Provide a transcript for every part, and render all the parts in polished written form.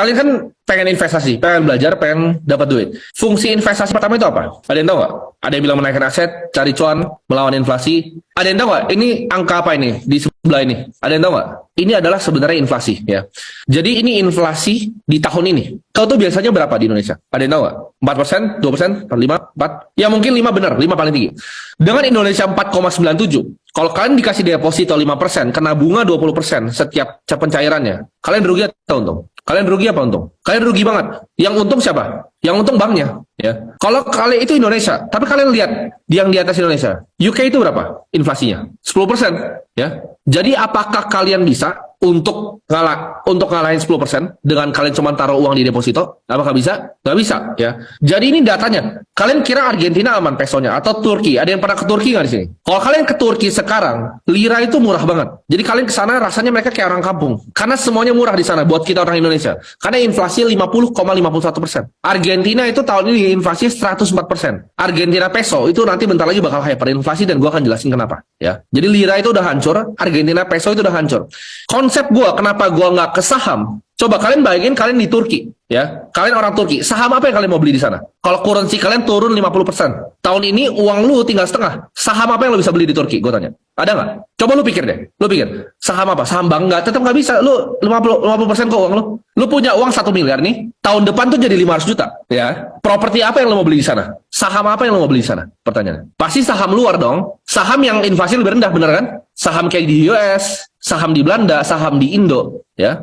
Kalian kan pengen investasi, pengen belajar, pengen dapat duit. Fungsi investasi pertama itu apa? Ada yang tahu nggak? Ada yang bilang menaikkan aset, cari cuan, melawan inflasi. Ada yang tahu nggak? Ini angka apa ini di sebelah ini? Ada yang tahu nggak? Ini adalah sebenarnya inflasi, ya. Jadi ini inflasi di tahun ini. Kau tuh biasanya berapa di Indonesia? Ada yang tahu nggak? 4%, 2%, 5, 4? Ya mungkin 5 benar, 5 paling tinggi. Dengan Indonesia 4,97, kalau kalian dikasih deposito 5%, kena bunga 20% setiap pencairannya, kalian rugi atau untung? Kalian rugi apa untung? Kalian rugi banget. Yang untung siapa? Yang untung banknya. Ya. Kalau kalian itu Indonesia, tapi kalian lihat yang di atas Indonesia, UK itu berapa inflasinya? 10%. Ya. Jadi apakah kalian bisa untuk ngalahin 10% dengan kalian cuma taruh uang di deposito? Apakah bisa? Nggak bisa, ya. Jadi ini datanya. Kalian kira Argentina aman pesonya atau Turki? Ada yang pernah ke Turki nggak di sini? Kalau kalian ke Turki sekarang, lira itu murah banget. Jadi kalian ke sana rasanya mereka kayak orang kampung. Karena semuanya murah di sana buat kita orang Indonesia. Karena inflasi 50,51%. Argentina itu tahun ini inflasi 104%. Argentina peso itu nanti bentar lagi bakal hyperinflasi dan gua akan jelasin kenapa, ya. Jadi lira itu udah hancur, Argentina peso itu udah hancur. Konsep gua kenapa gua nggak ke saham? Coba kalian bayangin kalian di Turki, ya. Kalian orang Turki, saham apa yang kalian mau beli di sana? Kalau currency kalian turun 50%. Tahun ini uang lu tinggal setengah. Saham apa yang lu bisa beli di Turki? Gue tanya. Ada nggak? Coba lu pikir deh. Lu pikir. Saham apa? Saham bank nggak? Tetap nggak bisa. Lu 50% kok uang lu. Lu punya uang 1 miliar nih. Tahun depan tuh jadi 500 juta. Ya. Properti apa yang lu mau beli di sana? Saham apa yang lu mau beli di sana? Pertanyaannya. Pasti saham luar dong. Saham yang inflasi lebih rendah, bener kan? Saham kayak di US, saham di Belanda, saham di Indo. Ya.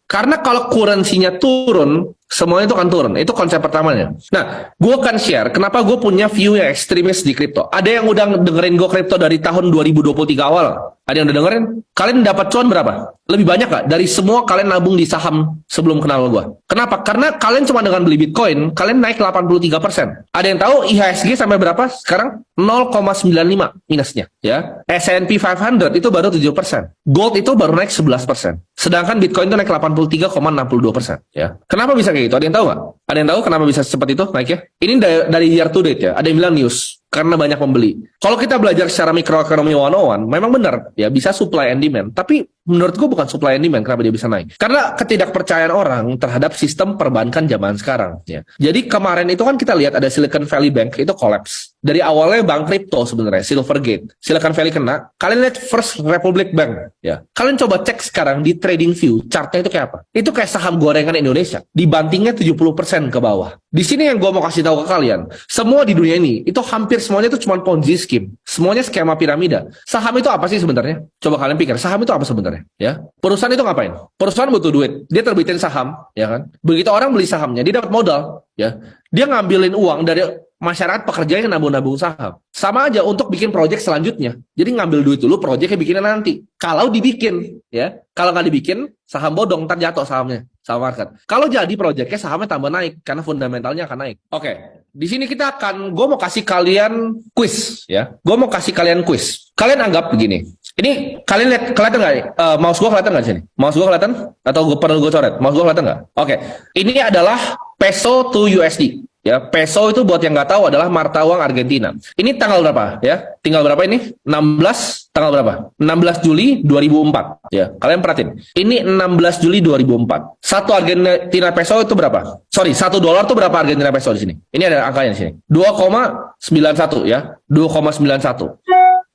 Karena kalau currency-nya turun, semuanya itu akan turun. Itu konsep pertamanya. Nah, gue akan share kenapa gue punya view yang ekstremis di kripto. Ada yang udah dengerin gue kripto dari tahun 2023 awal? Ada yang udah dengerin? Kalian dapat cuan berapa? Lebih banyak gak? Dari semua kalian nabung di saham sebelum kenal gue. Kenapa? Karena kalian cuma dengan beli Bitcoin, kalian naik 83%. Ada yang tahu IHSG sampai berapa sekarang? 0,95 minusnya. Ya. S&P 500 itu baru 7%. Gold itu baru naik 11%. Sedangkan Bitcoin itu naik 83,62%. Ya. Kenapa bisa kayak gitu? Ada yang tahu nggak? Ada yang tahu kenapa bisa secepat itu naiknya? Ini dari year to date, ya. Ada yang bilang news. Karena banyak pembeli. Kalau kita belajar secara mikroekonomi 101, memang benar, ya bisa supply and demand. Tapi menurut gue bukan supply and demand kenapa dia bisa naik. Karena ketidakpercayaan orang terhadap sistem perbankan zaman sekarang. Ya. Jadi kemarin itu kan kita lihat ada Silicon Valley Bank itu collapse. Dari awalnya bank kripto sebenarnya, Silvergate. Silicon Valley kena. Kalian lihat First Republic Bank. Ya. Kalian coba cek sekarang di TradingView, chartnya itu kayak apa? Itu kayak saham gorengan Indonesia. Dibantingnya 70% ke bawah. Di sini yang gue mau kasih tahu ke kalian, semua di dunia ini, itu hampir semuanya itu cuma Ponzi scheme. Semuanya skema piramida. Saham itu apa sih sebenarnya? Coba kalian pikir, saham itu apa sebenarnya? Ya, perusahaan itu ngapain? Perusahaan butuh duit, dia terbitin saham, ya kan? Begitu orang beli sahamnya, dia dapat modal, ya. Dia ngambilin uang dari masyarakat pekerja yang nabung-nabung saham. Sama aja untuk bikin proyek selanjutnya. Jadi ngambil duit dulu, proyeknya bikinnya nanti. Kalau dibikin, ya. Kalau nggak dibikin, saham bodong, ntar jatuh sahamnya, saham market. Kalau jadi proyeknya, sahamnya tambah naik karena fundamentalnya akan naik. Oke, di sini gue mau kasih kalian quiz, ya. Gue mau kasih kalian quiz. Kalian anggap begini. Ini kalian lihat, kelihatan nggak? Mouse gue kelihatan nggak di sini? Mouse gue kelihatan? Atau perlu gue coret? Mouse gue kelihatan nggak? Oke, ini adalah peso to USD. Ya, peso itu buat yang nggak tahu adalah mata uang Argentina. Ini tanggal berapa? Ya, tinggal berapa ini? 16 tanggal berapa? 16 Juli 2004. Ya, kalian perhatiin. Ini 16 Juli 2004. Satu Argentina peso itu berapa? Sorry, $1 itu berapa Argentina peso di sini? Ini ada angkanya di sini. 2,91 ya. 2,91.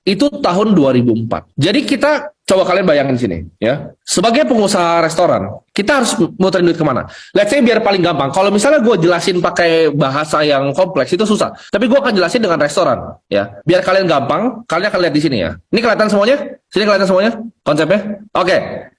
Itu tahun 2004. Jadi kita coba kalian bayangin sini, ya. Sebagai pengusaha restoran, kita harus muterin duit kemana? Let's say biar paling gampang. Kalau misalnya gue jelasin pakai bahasa yang kompleks itu susah. Tapi gue akan jelasin dengan restoran, ya. Biar kalian gampang, kalian akan lihat di sini ya. Ini kelihatan semuanya? Sini kelihatan semuanya? Konsepnya? Oke.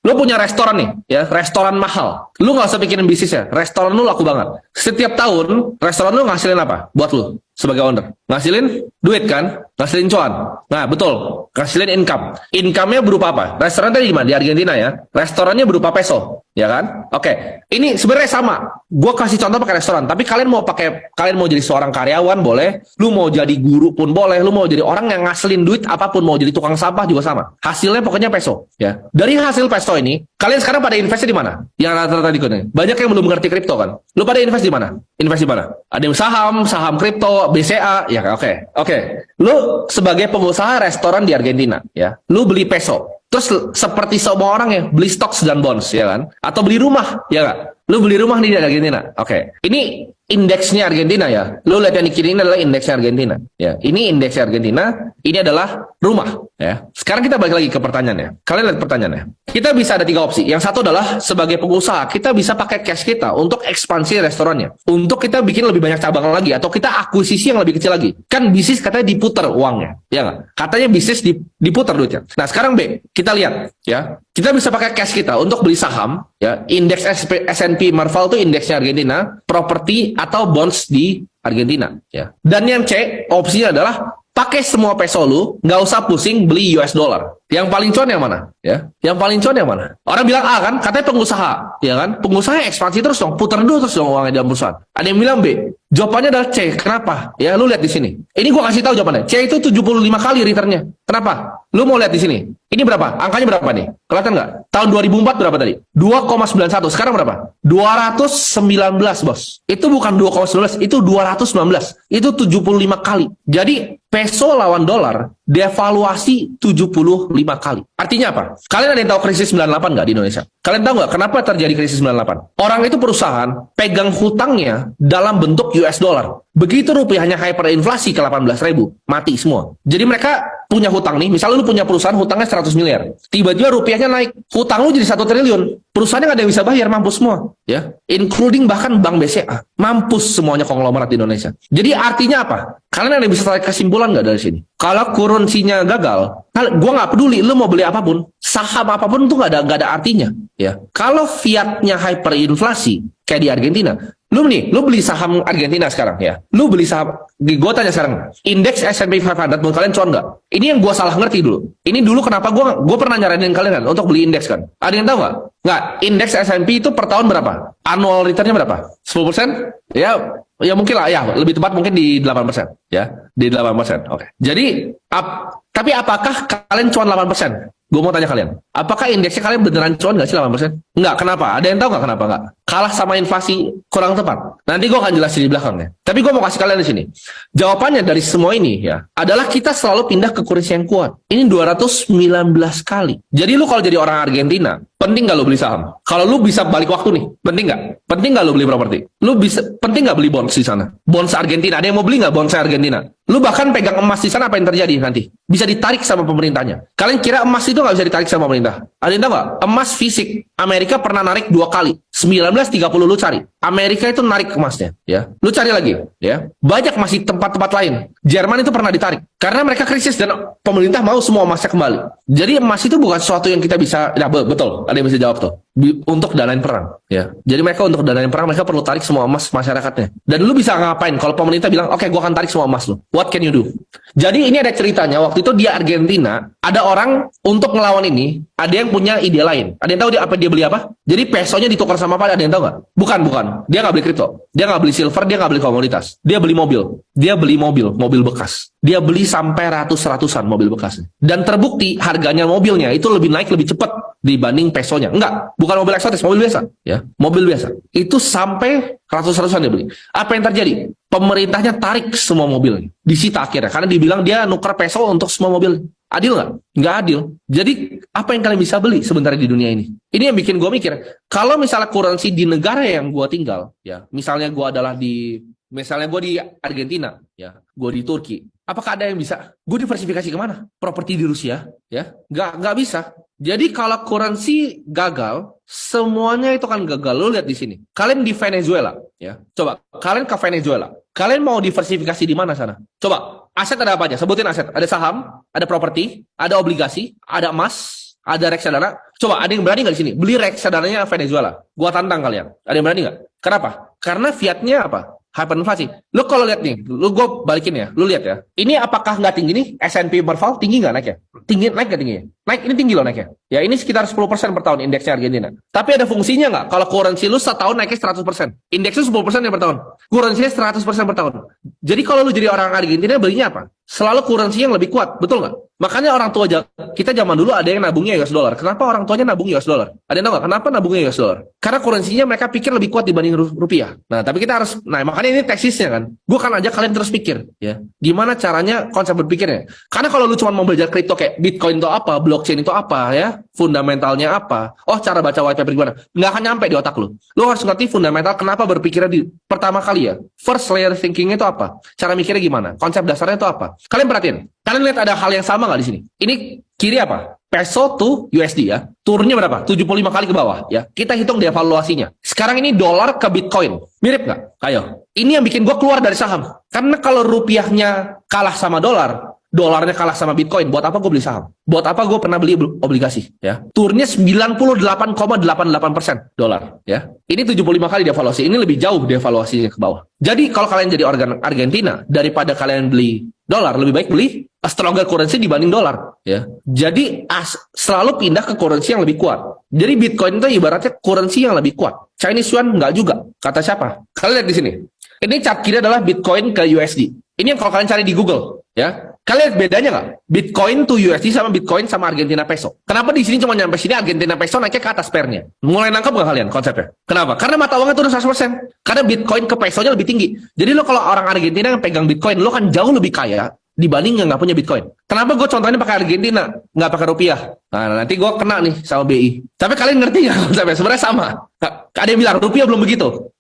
Lu punya restoran nih, ya. Restoran mahal. Lu nggak usah pikirin bisnisnya. Restoran lu laku banget. Setiap tahun, restoran lu ngasilin apa? Buat lu sebagai owner. Ngasilin duit kan? Ngasilin cuan. Nah, betul. Ngasilin income. Income-nya berupa apa? Restoran tadi gimana? Di Argentina ya. Restorannya berupa peso. Ya kan? Oke. Ini sebenarnya sama. Gue kasih contoh pakai restoran. Tapi kalian mau jadi seorang karyawan boleh. Lu mau jadi guru pun boleh. Lu mau jadi orang yang ngasilin duit apapun. Mau jadi tukang sampah juga sama. Hasilnya pokoknya peso. Ya. Dari hasil peso ini, kalian sekarang pada investasi di mana? Yang rata-rata di kuning. Banyak yang belum mengerti kripto kan? Lu pada invest di mana? Invest di mana? Ada yang saham kripto, BCA. Ya, oke. Lu sebagai pengusaha restoran di Argentina, ya. Lu beli peso. Terus seperti semua orang ya, beli stocks dan bonds, ya kan? Atau beli rumah, ya nggak? Lu beli rumah nih di Argentina. Oke. Ini indeksnya Argentina ya. Lu lihat yang di kiri ini adalah indeksnya Argentina. Ya, ini indeksnya Argentina, ini adalah rumah, ya. Sekarang kita balik lagi ke pertanyaannya. Kalian lihat pertanyaannya. Kita bisa ada 3 opsi. Yang satu adalah sebagai pengusaha, kita bisa pakai cash kita untuk ekspansi restorannya. Untuk kita bikin lebih banyak cabang lagi atau kita akuisisi yang lebih kecil lagi. Kan bisnis katanya diputar uangnya, ya nggak? Katanya bisnis diputar duitnya. Nah, sekarang B, kita lihat ya. Kita bisa pakai cash kita untuk beli saham, ya. Indeks S&P Marval itu indeksnya Argentina, properti atau bonds di Argentina, ya. Dan yang C, opsinya adalah pakai semua peso lu, nggak usah pusing beli US dollar. Yang paling cuan yang mana? Ya, yang paling cuan yang mana? Orang bilang A kan, katanya pengusaha, ya kan? Pengusaha ekspansi terus dong, putar dulu terus dong uangnya dalam perusahaan. Ada yang bilang B. Jawabannya adalah C. Kenapa? Ya, lu lihat di sini. Ini gua kasih tahu jawabannya. C itu 75 kali returnnya. Kenapa? Lu mau lihat di sini. Ini berapa? Angkanya berapa nih? Kelihatan nggak? Tahun 2004 berapa tadi? 2,91. Sekarang berapa? 219, bos. Itu bukan 2,19, itu 219. Itu 75 kali. Jadi peso lawan dolar devaluasi 75 kali. Artinya apa? Kalian ada yang tahu krisis 98 nggak di Indonesia? Kalian tahu nggak kenapa terjadi krisis 98? Orang itu perusahaan pegang hutangnya dalam bentuk US dollar. Begitu rupiahnya hyperinflasi ke 18.000, mati semua. Jadi mereka punya hutang nih, misalnya lu punya perusahaan hutangnya 100 miliar. Tiba-tiba rupiahnya naik, hutang lu jadi 1 triliun. Perusahaannya nggak ada yang bisa bayar, mampus semua. Ya, including bahkan Bank BCA. Mampus semuanya konglomerat di Indonesia. Jadi artinya apa? Kalian ada yang bisa tarik kesimpulan nggak dari sini? Kalau currency-nya gagal, gue nggak peduli, lu mau beli apapun, saham apapun tuh nggak ada artinya. Ya, kalau fiatnya hyperinflasi kayak di Argentina, lu beli saham Argentina sekarang ya, lu beli saham, gue tanya sekarang, indeks S&P 500 menurut kalian cuan nggak? Ini yang gue salah ngerti dulu. Ini dulu kenapa gue pernah nyaranin kalian kan untuk beli indeks kan? Ada yang tahu nggak? Nggak, indeks S&P itu per tahun berapa? Annual return-nya berapa? 10%? Ya mungkin lah, ya lebih tepat mungkin di 8%, ya, di 8%. Oke. Jadi, tapi apakah kalian cuan 8%? Gue mau tanya kalian, apakah indeksnya kalian beneran cuan nggak sih 8%? Nggak, kenapa? Ada yang tahu nggak kenapa nggak? Kalah sama inflasi, kurang tepat. Nanti gue akan jelasin di belakangnya. Tapi gue mau kasih kalian di sini. Jawabannya dari semua ini ya, adalah kita selalu pindah ke currency yang kuat. Ini 219 kali. Jadi lu kalau jadi orang Argentina, penting nggak lu beli saham? Kalau lu bisa balik waktu nih, penting nggak? Penting nggak lu beli properti? Penting nggak beli bonds di sana? Bonds Argentina, ada yang mau beli nggak bonds Argentina? Lu bahkan pegang emas di sana, apa yang terjadi nanti? Bisa ditarik sama pemerintahnya. Kalian kira emas itu nggak bisa ditarik sama pemerintah? Ada yang tahu nggak? Emas fisik, Amerika pernah narik 2 kali. 1930 lu cari. Amerika itu narik emasnya, ya. Lu cari lagi, ya. Banyak masih tempat-tempat lain. Jerman itu pernah ditarik. Karena mereka krisis dan pemerintah mau semua emasnya kembali. Jadi emas itu bukan sesuatu yang kita bisa, ya betul, ada yang bisa jawab tuh. Untuk danain perang, ya. Jadi mereka untuk danain perang, mereka perlu tarik semua emas masyarakatnya. Dan lu bisa ngapain kalau pemerintah bilang, oke, gua akan tarik semua emas lu. What can you do? Jadi ini ada ceritanya, waktu itu di Argentina, ada orang untuk ngelawan ini, ada yang punya ide lain. Ada yang tahu dia beli apa? Jadi pesonya ditukar sama apa? Ada yang tahu nggak? Bukan. Dia nggak beli kripto. Dia nggak beli silver, dia nggak beli komoditas. Dia beli mobil. Dia beli mobil bekas. Dia beli sampai ratusan mobil bekasnya. Dan terbukti harganya mobilnya itu lebih naik lebih cepat dibanding pesonya. Enggak, bukan mobil eksotis, mobil biasa, ya. Mobil biasa. Itu sampai ratusan dia beli. Apa yang terjadi? Pemerintahnya tarik semua mobilnya. Disita akhirnya karena dibilang dia nuker peso untuk semua mobil. Adil nggak? Nggak adil. Jadi apa yang kalian bisa beli sebenarnya di dunia ini? Ini yang bikin gue mikir. Kalau misalnya currency di negara yang gue tinggal, ya, misalnya gue di Argentina, ya, gue di Turki. Apakah ada yang bisa? Gue diversifikasi kemana? Properti di Rusia, ya? Nggak bisa. Jadi kalau currency gagal, semuanya itu kan gagal. Lo lihat di sini. Kalian di Venezuela, ya. Coba kalian ke Venezuela. Kalian mau diversifikasi di mana sana? Coba aset ada apa aja? Sebutin aset. Ada saham, ada properti, ada obligasi, ada emas, ada reksadana. Coba ada yang berani nggak di sini? Beli reksadananya Venezuela. Gua tantang kalian. Ada yang berani nggak? Kenapa? Karena fiatnya apa? Hyperinflasi. Lu kalau lihat nih, gue balikin ya. Lu lihat ya. Ini apakah nggak tinggi nih? S&P Marval tinggi nggak naiknya? Naik nggak tingginya? Naik, ini tinggi loh naiknya. Ya ini sekitar 10% per tahun indeksnya Argentina. Tapi ada fungsinya nggak? Kalau currency lu setahun naiknya 100%. Indeks lu 10% ya per tahun. Currency 100% per tahun. Jadi kalau lu jadi orang Argentina belinya apa? Selalu currency yang lebih kuat, betul nggak? Makanya orang tua kita zaman dulu ada yang nabungnya US dollar. Kenapa orang tuanya nabung US dollar? Ada yang tahu nggak? Kenapa nabungnya US dollar? Karena currency-nya mereka pikir lebih kuat dibanding rupiah. Nah, tapi kita harus, makanya ini teksisnya kan. Gue kan aja kalian terus pikir, ya. Gimana caranya konsep berpikirnya? Karena kalau lu cuma mau belajar kripto kayak Bitcoin itu apa, blockchain itu apa, ya, fundamentalnya apa, cara baca white paper gimana, nggak akan nyampe di otak lu. Lu harus ngerti fundamental kenapa berpikirnya di pertama kali ya. First layer thinking itu apa? Cara mikirnya gimana? Konsep dasarnya itu apa? Kalian perhatiin. Kalian lihat ada hal yang sama nggak di sini? Ini kiri apa? Peso to USD ya. Turunnya berapa? 75 kali ke bawah ya. Kita hitung devaluasinya. Sekarang ini dolar ke Bitcoin. Mirip nggak? Ayo. Ini yang bikin gue keluar dari saham. Karena kalau rupiahnya kalah sama dolar, dolarnya kalah sama Bitcoin, buat apa gue beli saham? Buat apa gue pernah beli obligasi? Ya. Turunnya 98,88% dolar. Ya. Ini 75 kali devaluasi. Ini lebih jauh devaluasinya ke bawah. Jadi kalau kalian jadi Argentina, daripada kalian beli dolar, lebih baik beli a stronger currency dibanding dolar. Ya. Jadi selalu pindah ke currency yang lebih kuat. Jadi Bitcoin itu ibaratnya currency yang lebih kuat. Chinese Yuan nggak juga. Kata siapa? Kalian lihat di sini. Ini chart kiri adalah Bitcoin ke USD. Ini yang kalau kalian cari di Google. Ya. Kalian lihat bedanya nggak? Bitcoin to USD sama Bitcoin sama Argentina peso. Kenapa di sini cuma nyampe sini Argentina peso naiknya ke atas pairnya? Mulai nangkep nggak kalian konsepnya? Kenapa? Karena mata uangnya turun 100%. Karena Bitcoin ke pesonya lebih tinggi. Jadi lo kalau orang Argentina yang pegang Bitcoin, lo kan jauh lebih kaya dibanding yang nggak punya Bitcoin. Kenapa gue contohnya pakai Argentina, nggak pakai rupiah? Nah, nanti gue kena nih sama BI. Tapi kalian ngerti nggak konsepnya? Sebenarnya sama. Ada yang bilang rupiah belum begitu.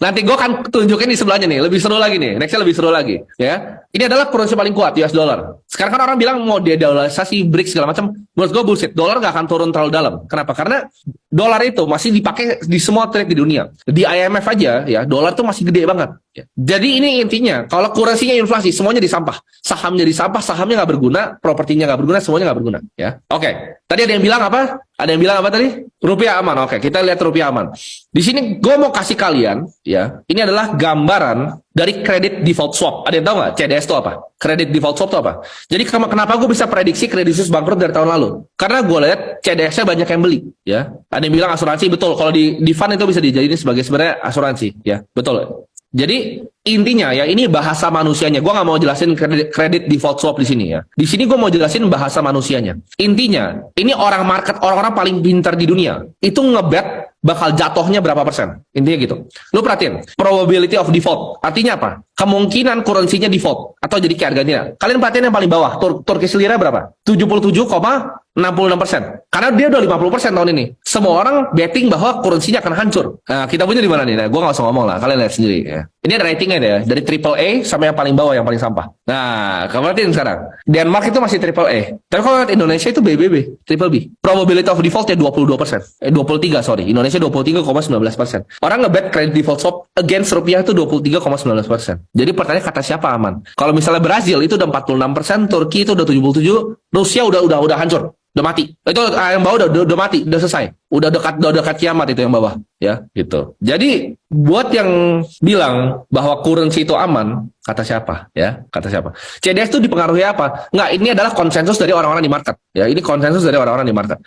Nanti gue akan tunjukin di sebelahnya nih, lebih seru lagi nih. Nextnya lebih seru lagi, ya. Ini adalah currency paling kuat, US dollar. Sekarang kan orang bilang mau dedolarisasi, BRICS segala macam. Menurut gue bullshit. Dolar nggak akan turun terlalu dalam. Kenapa? Karena dolar itu masih dipakai di semua trade di dunia. Di IMF aja, ya, dolar tuh masih gede banget. Ya. Jadi ini intinya, kalau currency-nya inflasi, semuanya disampah. Sahamnya disampah, sahamnya nggak berguna, propertinya nggak berguna, semuanya nggak berguna. Ya, oke. Tadi ada yang bilang apa? Ada yang bilang apa tadi? Rupiah aman. Oke, kita lihat rupiah aman. Di sini gue mau kasih kalian, ya, ini adalah gambaran dari credit default swap. Ada yang tahu nggak CDS itu apa? Credit default swap itu apa? Jadi kenapa gue bisa prediksi Credit Suisse bangkrut dari tahun lalu? Karena gue lihat CDS-nya banyak yang beli, ya. Ada yang bilang asuransi, betul. Kalau di fund itu bisa dijadiin sebagai sebenarnya asuransi, ya, betul. Jadi intinya ya ini bahasa manusianya. Gue nggak mau jelasin kredit default swap di sini ya. Di sini gue mau jelasin bahasa manusianya. Intinya ini orang market, orang-orang paling pintar di dunia itu ngebet bakal jatuhnya berapa persen. Intinya gitu. Lu perhatiin probability of default. Artinya apa? Kemungkinan currency-nya default atau jadi kayak Argentina. Kalian perhatiin yang paling bawah. Turkish lira berapa? 77,66%. Karena dia udah 50% tahun ini. Semua orang betting bahwa currency-nya akan hancur. Nah, kita punya di mana nih? Nah, gue nggak usah ngomong lah. Kalian lihat sendiri ya. Ini ada ratingnya ya. Dari triple A sampai yang paling bawah, yang paling sampah. Nah, kamu perhatiin sekarang. Denmark itu masih triple A. Tapi kalau lihat Indonesia itu BBB, triple B. Probability of default-nya 22%. 23, sorry. Indonesia 23,19%. Orang ngebet credit default swap against rupiah itu 23,19%. Jadi pertanyaan kata siapa aman? Kalau misalnya Brazil itu udah 46%, Turki itu udah 77%, Rusia udah hancur. Udah mati. Itu yang bawah udah mati, udah selesai. Udah dekat kiamat itu yang bawah, ya, gitu. Jadi buat yang bilang bahwa currency itu aman, kata siapa, ya? Kata siapa? CDS itu dipengaruhi apa? Nggak, ini adalah konsensus dari orang-orang di market. Ya, ini konsensus dari orang-orang di market.